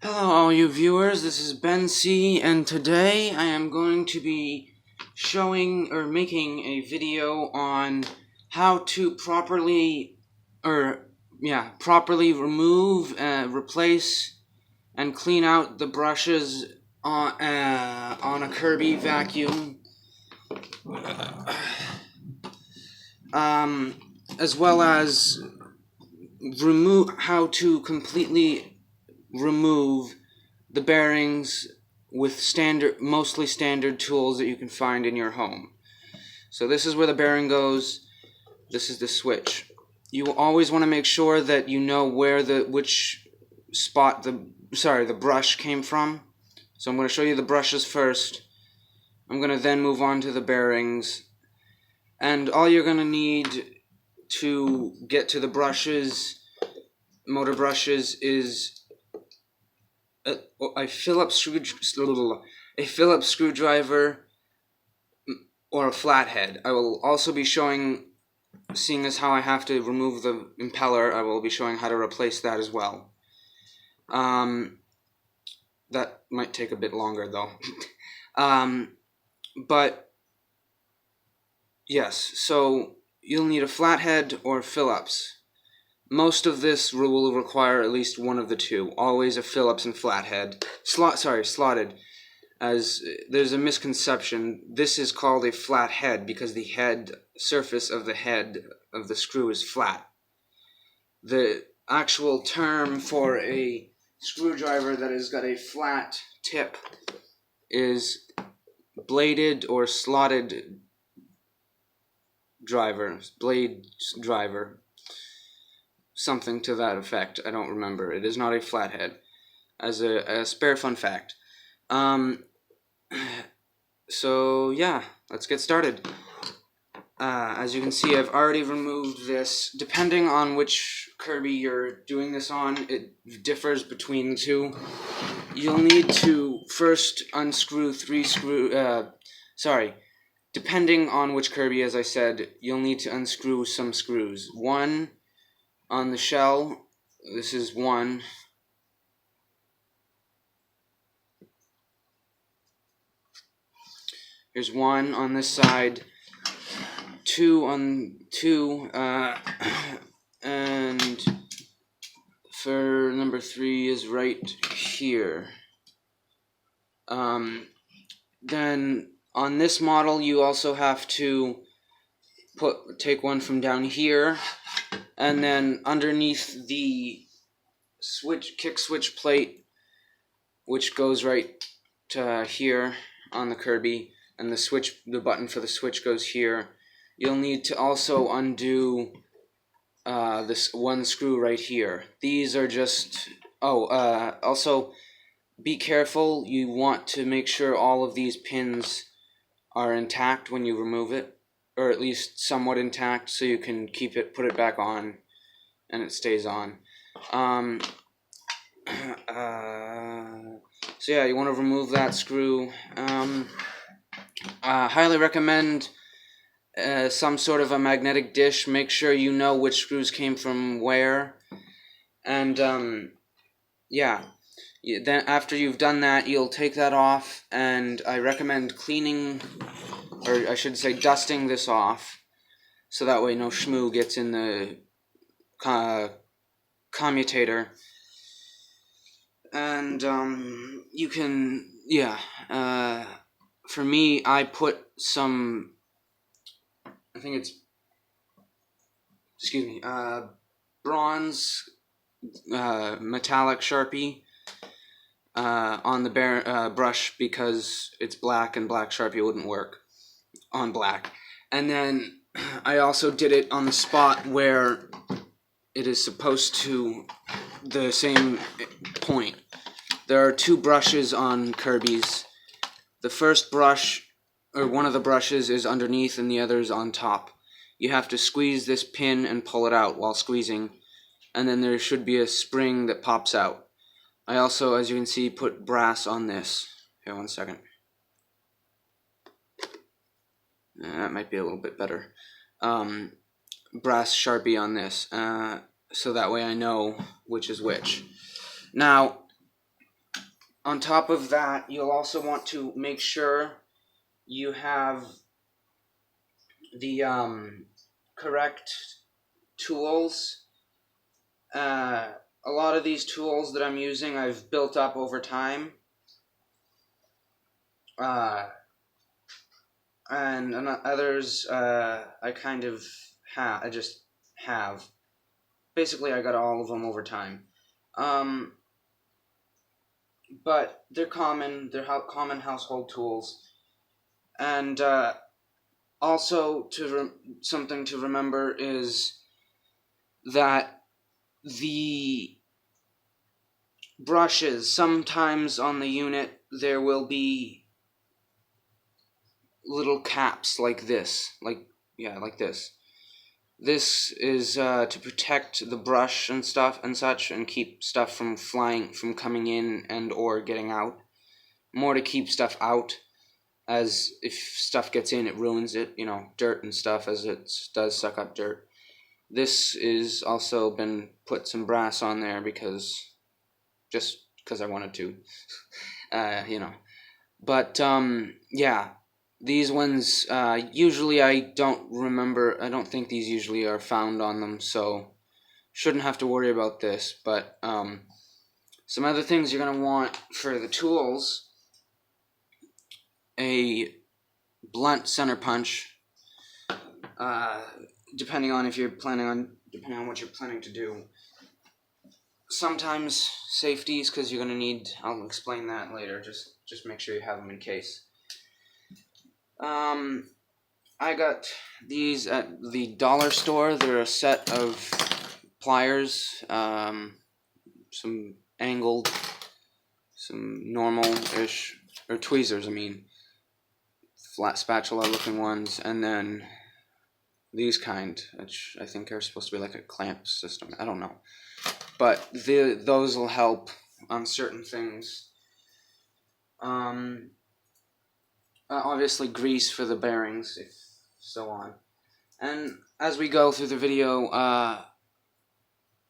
Hello all you viewers, this is Ben C, and today I am going to be showing or making a video on how to properly remove, replace, and clean out the brushes on a Kirby vacuum, as well as how to completely remove the bearings with mostly standard tools that you can find in your home. So this is where the bearing goes. This is the switch. You always want to make sure that you know where which spot the brush came from. So I'm going to show you the brushes first. I'm going to then move on to the bearings. And all you're going to need to get to the brushes, motor brushes, is a Phillips screwdriver or a flathead. I will also be showing, seeing as how I have to remove the impeller, I will be showing how to replace that as well. That might take a bit longer though. But yes, so you'll need a flathead or Phillips. Most of this will require at least one of the two. Always a Phillips and flathead. Slotted. As there's a misconception. This is called a flathead because the surface of the head of the screw is flat. The actual term for a screwdriver that has got a flat tip is bladed or slotted blade driver. Something to that effect. I don't remember. It is not a flathead. As a spare fun fact. So yeah, let's get started. As you can see, I've already removed this. Depending on which Kirby you're doing this on, it differs between the two. You'll need to first unscrew depending on which Kirby, as I said, you'll need to unscrew some screws. One on the shell, this is one. Here's one on this side, two, and for number 3 is right here. Then on this model, you also have to take one from down here, and then underneath the kick switch plate, which goes right to here on the Kirby, and the button for the switch goes here. You'll need to also undo this one screw right here. These are just also be careful. You want to make sure all of these pins are intact when you remove it, or at least somewhat intact, so you can put it back on, and it stays on. So yeah, you want to remove that screw. Highly recommend some sort of a magnetic dish. Make sure you know which screws came from where. And yeah, then after you've done that, you'll take that off, and I recommend cleaning, or I should say dusting this off, so that way no schmoo gets in the commutator. And you can, for me, I put some, I think it's, bronze metallic Sharpie on the brush, because it's black, and black Sharpie wouldn't work on black. And then I also did it on the spot where it is supposed to, the same point. There are 2 brushes on Kirby's. The first brush, or one of the brushes, is underneath and the other is on top. You have to squeeze this pin and pull it out while squeezing, and then there should be a spring that pops out. I also, as you can see, put brass on this. Here, one second. That might be a little bit better. Brass Sharpie on this, so that way I know which is which. Now, on top of that, you'll also want to make sure you have the correct tools. A lot of these tools that I'm using I've built up over time. And others I kind of I just have. Basically, I got all of them over time. But they're common. They're common household tools. And also, something to remember is that the brushes, sometimes on the unit, there will be little caps like this. Like this. This is to protect the brush and stuff and such, and keep stuff from coming in and or getting out. More to keep stuff out, as if stuff gets in, it ruins it, dirt and stuff, as it does suck up dirt. This is also been put some brass on there just because I wanted to, But, yeah. These ones, usually I don't think these usually are found on them, so shouldn't have to worry about this. But, some other things you're going to want for the tools: a blunt center punch, depending on what you're planning to do. Sometimes safeties, because you're going to need, I'll explain that later, just make sure you have them in case. I got these at the dollar store. They're a set of pliers, some angled, some normal-ish, or tweezers, flat spatula-looking ones, and then these kind, which I think are supposed to be like a clamp system. I don't know. But those will help on certain things. Obviously grease for the bearings, if so on. And as we go through the video,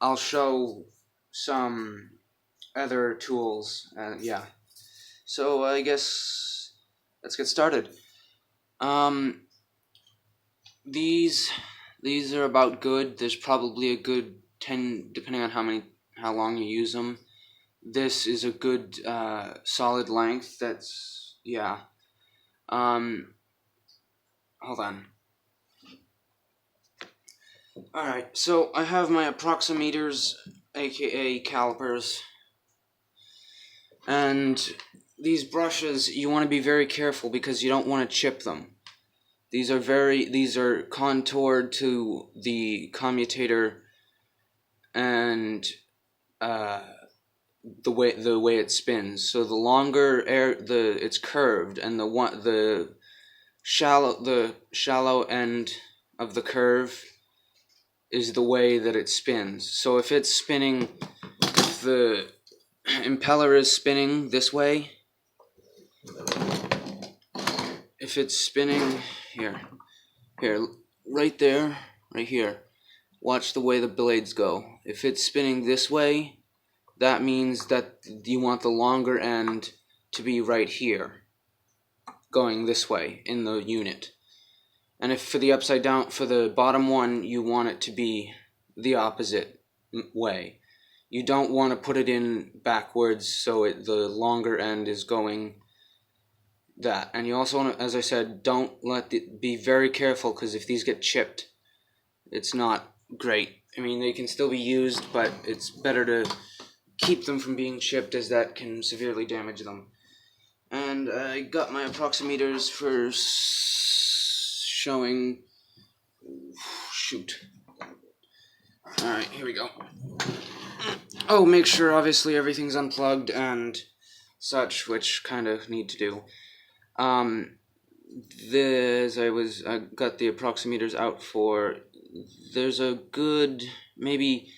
I'll show some other tools. Yeah. So I guess let's get started. These are about good. There's probably a good 10, depending on how long you use them. This is a good solid length. That's, yeah. Hold on. Alright, so I have my approximeters, aka calipers, and these brushes, you want to be very careful because you don't want to chip them. These are contoured to the commutator and the way it spins. So the longer it's curved, and the shallow end of the curve is the way that it spins. So if it's spinning, if the impeller is spinning this way, if it's spinning here, right there, right here, watch the way the blades go. If it's spinning this way, that means that you want the longer end to be right here, going this way in the unit. And if for the bottom one, you want it to be the opposite way. You don't want to put it in backwards, so the longer end is going that. And you also want to, as I said, be very careful, because if these get chipped, it's not great. They can still be used, but it's better to keep them from being chipped, as that can severely damage them. And I got my approximeters for showing. Shoot. Alright, here we go. Oh, make sure obviously everything's unplugged and such, which kind of need to do. I got the approximeters out for. There's a good maybe.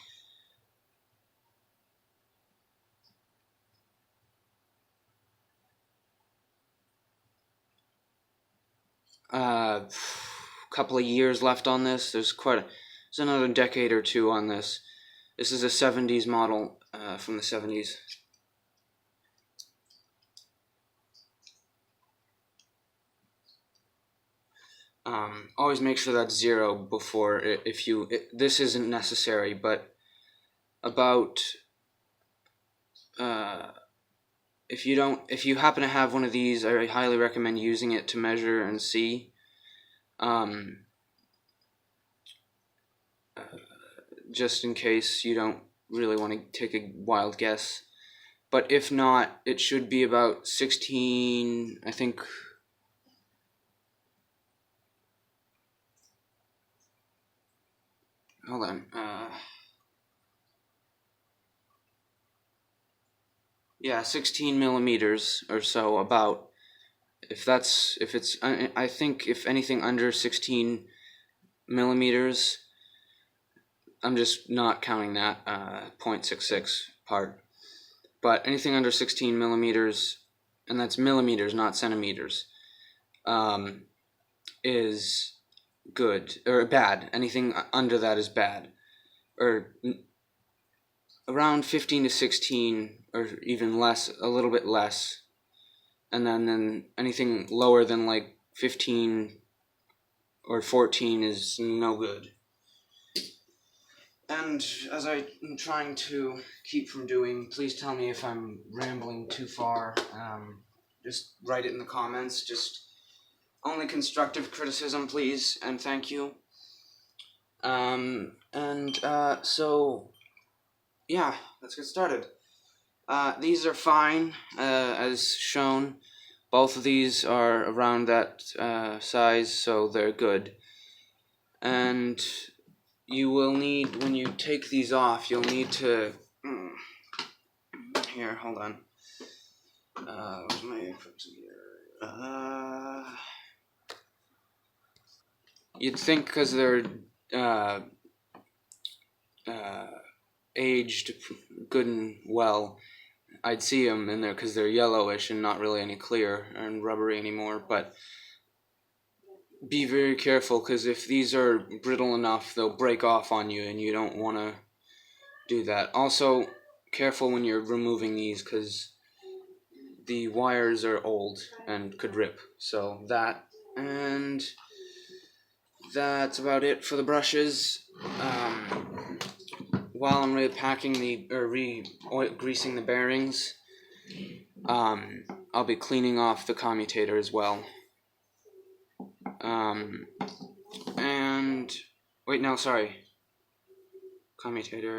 Couple of years left on this. There's another decade or two on this. This is a 70s model, from the 70s. always make sure that's 0 before, this isn't necessary, but about, if you happen to have one of these, I highly recommend using it to measure and see. Just in case you don't really want to take a wild guess. But if not, it should be about 16, I think. Hold on. Yeah, 16 millimeters or so, about. I think if anything under 16 millimeters, I'm just not counting that 0.66 part. But anything under 16 millimeters, and that's millimeters, not centimeters, is good, or bad. Anything under that is bad. Or around 15 to 16, or even less, a little bit less. And then anything lower than like 15 or 14 is no good. And as I'm trying to keep from doing, please tell me if I'm rambling too far. Just write it in the comments. Just only constructive criticism, please, and thank you. So yeah, let's get started. These are fine, as shown. Both of these are around that size, so they're good. And you will need, when you take these off, you'll need to... Here, hold on. Where's my inputs here? You'd think because they're aged good and well, I'd see them in there because they're yellowish and not really any clear and rubbery anymore, but be very careful, because if these are brittle enough, they'll break off on you, and you don't want to do that. Also, careful when you're removing these, because the wires are old and could rip. So that, and that's about it for the brushes. While I'm greasing the bearings, I'll be cleaning off the commutator as well. And wait, no, sorry. Commutator.